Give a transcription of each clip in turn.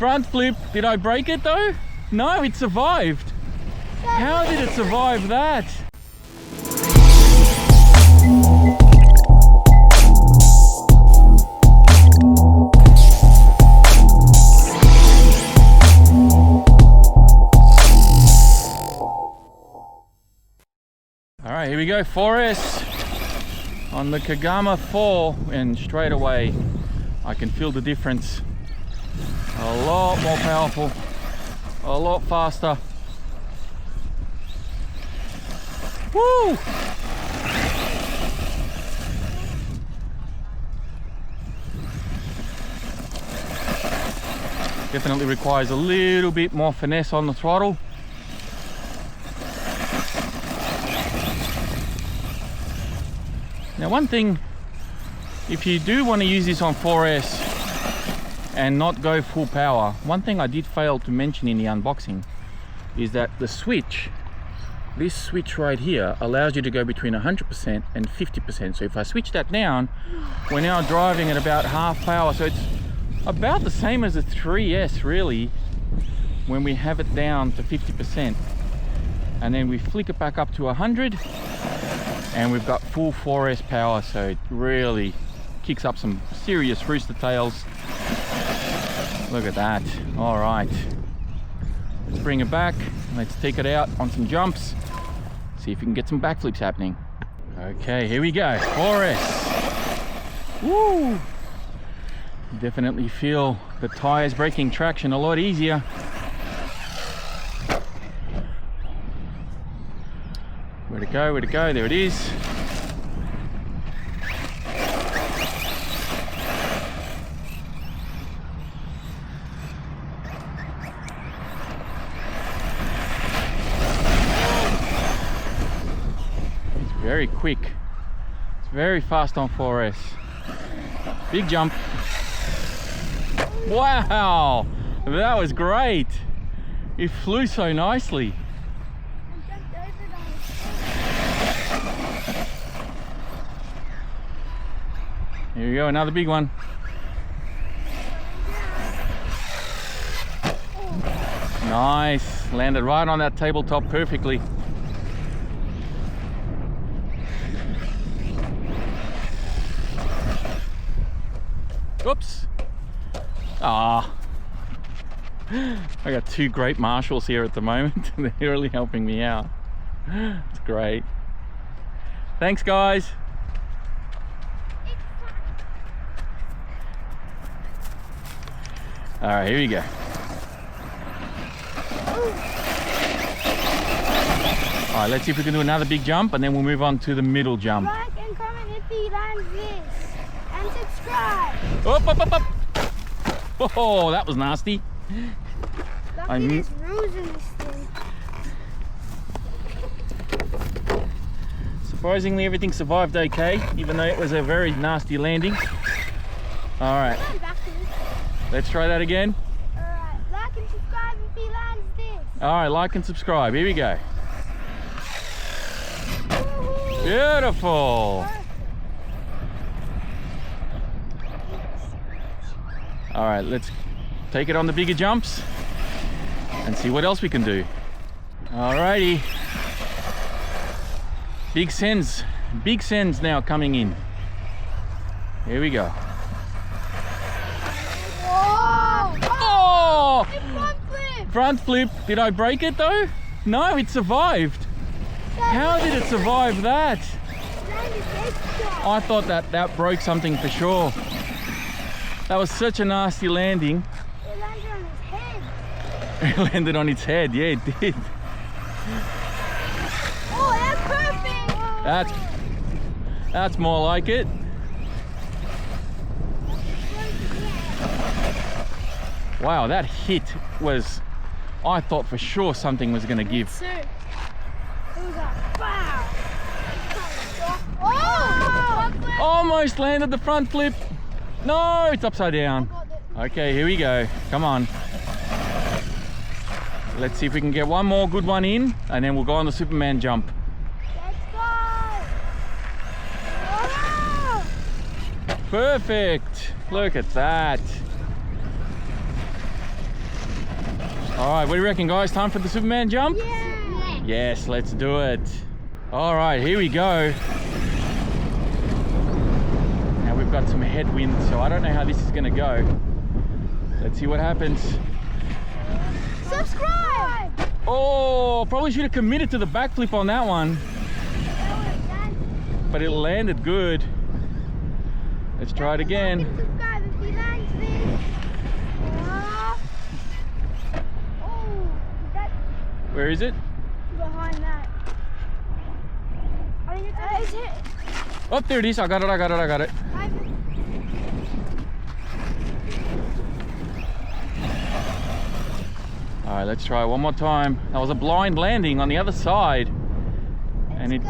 front flip. Did I break it though? No, it survived. How did it survive that? All right, here we go, 4S on the Kagama4, and straight away I can feel the difference. A lot more powerful, a lot faster. Woo! Definitely requires a little bit more finesse on the throttle. Now one thing, if you do want to use this on 4S and not go full power, one thing I did fail to mention in the unboxing is that the switch, this switch right here, allows you to go between 100% and 50%. So if I switch that down, we're now driving at about half power. So it's about the same as a 3S really, when we have it down to 50%. And then we flick it back up to 100 and we've got full 4S power. So it really kicks up some serious rooster tails. Look at that. All right, let's bring it back. Let's take it out on some jumps. See if we can get some backflips happening. Okay, here we go, 4S. Woo! Definitely feel the tires breaking traction a lot easier. Where to go, where to go? There it is. Very quick. It's very fast on 4S. Big jump. Wow, that was great. It flew so nicely. Here we go, another big one. Nice, landed right on that tabletop perfectly. Oops. Ah, I got two great marshals here at the moment. They're really helping me out. It's great. Thanks, guys. All right, here we go. All right, let's see if we can do another big jump and then we'll move on to the middle jump. Like and comment if you like this. And subscribe. Up, up, up, up. Oh, that was nasty. Lucky there's rules in this thing. Surprisingly, everything survived okay, even though it was a very nasty landing. All right, let's try that again. All right, like and subscribe if you like this. All right, like and subscribe. Here we go. Beautiful. All right, let's take it on the bigger jumps and see what else we can do. All righty. Big sends now coming in. Here we go. Whoa! Oh! Front flip! Front flip. Did I break it though? No, it survived. How did it survive that? I thought that broke something for sure. That was such a nasty landing. It landed on his head. It landed on its head, yeah, it did. Oh, that's perfect! That's more like it. Wow, that hit was, I thought for sure something was gonna give. It was a wow! Oh! Almost landed the front flip. No, it's upside down. Okay, here we go. Come on. Let's see if we can get one more good one in, and then we'll go on the Superman jump. Let's go! Wow! Perfect. Look at that. All right, what do you reckon, guys? Time for the Superman jump? Yeah. Yes, let's do it. All right, here we go. Now we've got some headwind, so I don't know how this is gonna go. Let's see what happens. Subscribe. Oh, probably should have committed to the backflip on that one, but it landed good. Let's try it again. Subscribe if he lands this. Oh, that's Where is it? behind that. I think it's hit. Oh, there it is. I got it. All right, let's try it one more time. That was a blind landing on the other side. And it,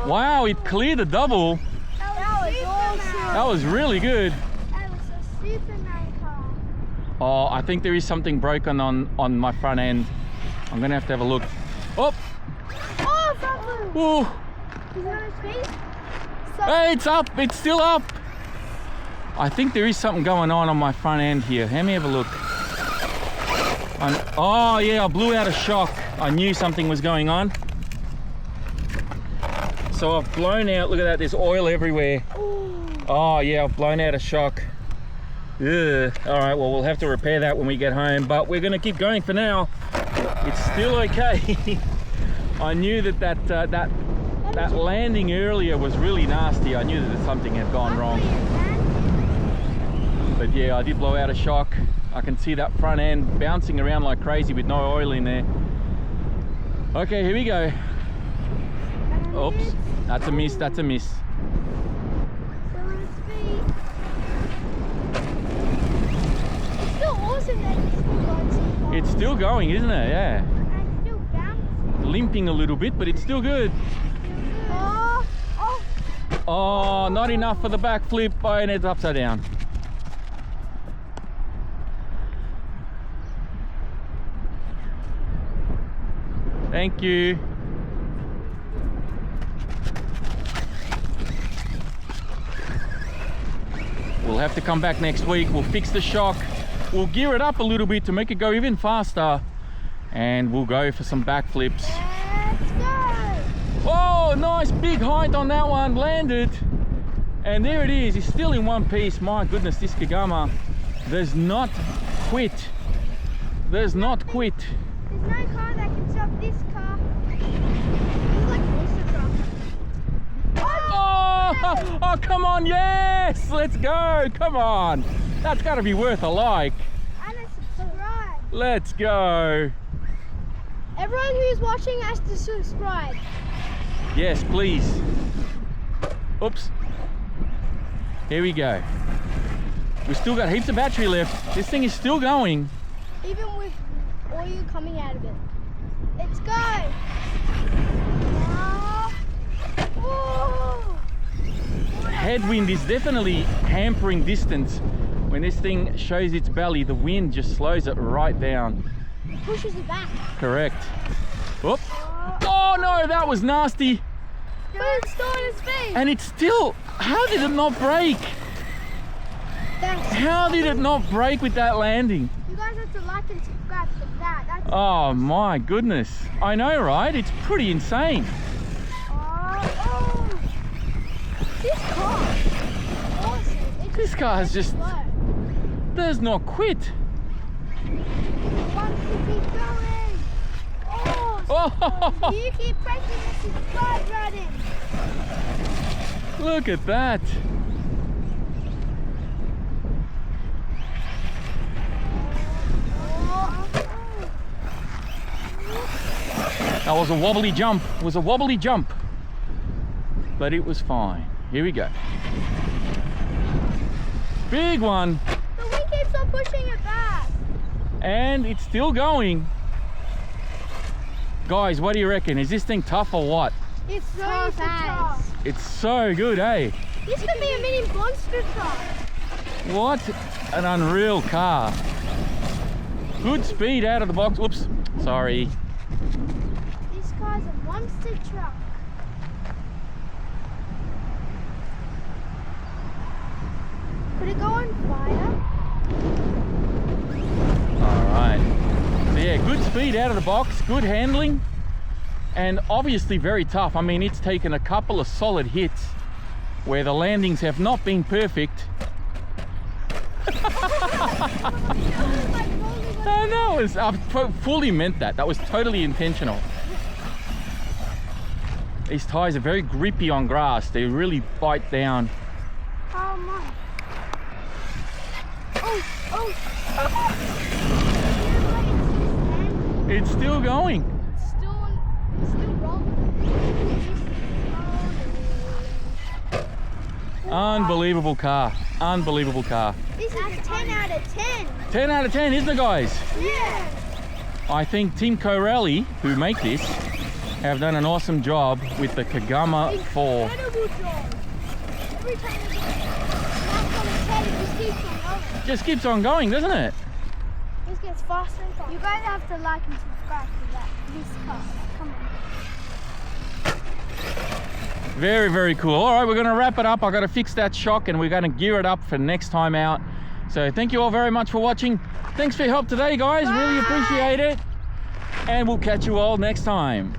wow, it cleared the double. That was awesome. That was really good. That was a Superman car. Oh, I think there is something broken on my front end. I'm gonna have to have a look. Oh, Oh, front wheel. ooh. Is it on his feet? Hey, it's up. It's still up. I think there is something going on my front end here. Let me have a look. Oh yeah, I blew out a shock. I knew something was going on. So I've blown out, look at that, there's oil everywhere. Ooh. Oh yeah, I've blown out a shock. Ugh. All right, well, we'll have to repair that when we get home, but we're gonna keep going for now. It's still okay. I knew that landing earlier was really nasty. I knew that something had gone wrong. But yeah, I did blow out a shock. I can see that front end bouncing around like crazy with no oil in there. Okay, here we go. Oops, that's a miss, that's a miss. It's still awesome that it's still going so far. It's still going, isn't it? Yeah. And still bouncing. Limping a little bit, but it's still good. Oh, oh. Oh, not enough for the backflip. Oh, and it's upside down. Thank you. We'll have to come back next week. We'll fix the shock. We'll gear it up a little bit to make it go even faster. And we'll go for some backflips. Let's go. Oh, nice big height on that one. Landed. And there it is. It's still in one piece. My goodness, this Kagama does not quit. Does not quit. There's no car that can stop this car. It's like a monster truck. Oh, oh, come on, yes! Let's go, come on. That's gotta be worth a like. And a subscribe. Let's go. Everyone who's watching has to subscribe. Yes, please. Oops. Here we go. We've still got heaps of battery left. This thing is still going. Even with oil coming out of it. Let's go. Oh. Headwind is definitely hampering distance. When this thing shows its belly, the wind just slows it right down. Pushes it back. Correct. Whoop. Oh no, that was nasty. But it's still on its feet. And it's still, how did it not break? How did it not break with that landing? You guys have to like and subscribe for that. That's Oh my goodness. I know, right? It's pretty insane. oh. This car. Awesome. It's This car is just, slow. does not quit. Wants to keep going. Oh, You keep pressing the subscribe button. look at that. That was a wobbly jump. It was a wobbly jump. But it was fine. Here we go. Big one. The wind keeps on pushing it back. And it's still going. Guys, what do you reckon? Is this thing tough or what? It's so fast. It's so good, eh? This could be a mini monster truck. What an unreal car. Good speed out of the box. Whoops, sorry. This car's a monster truck. Could it go on fire? Yeah, good speed out of the box, good handling, and obviously very tough. I mean, it's taken a couple of solid hits where the landings have not been perfect. I know, I fully meant that. That was totally intentional. These tires are very grippy on grass. They really bite down. Oh my. Oh. It's still going. It's still rolling. Unbelievable car. Unbelievable car. This is a 10 out of 10. 10 out of 10, isn't it, guys? Yeah. I think Team Corelli, who make this, have done an awesome job with the Kagama4. Incredible job. Every time you get on the 10, it just keeps on going. Just keeps on going, doesn't it? It gets faster and faster. You guys have to like and subscribe to this car. Come on. Very, very cool. All right, we're going to wrap it up. I've got to fix that shock and we're going to gear it up for next time out. So thank you all very much for watching. Thanks for your help today, guys. Bye. Really appreciate it. And we'll catch you all next time.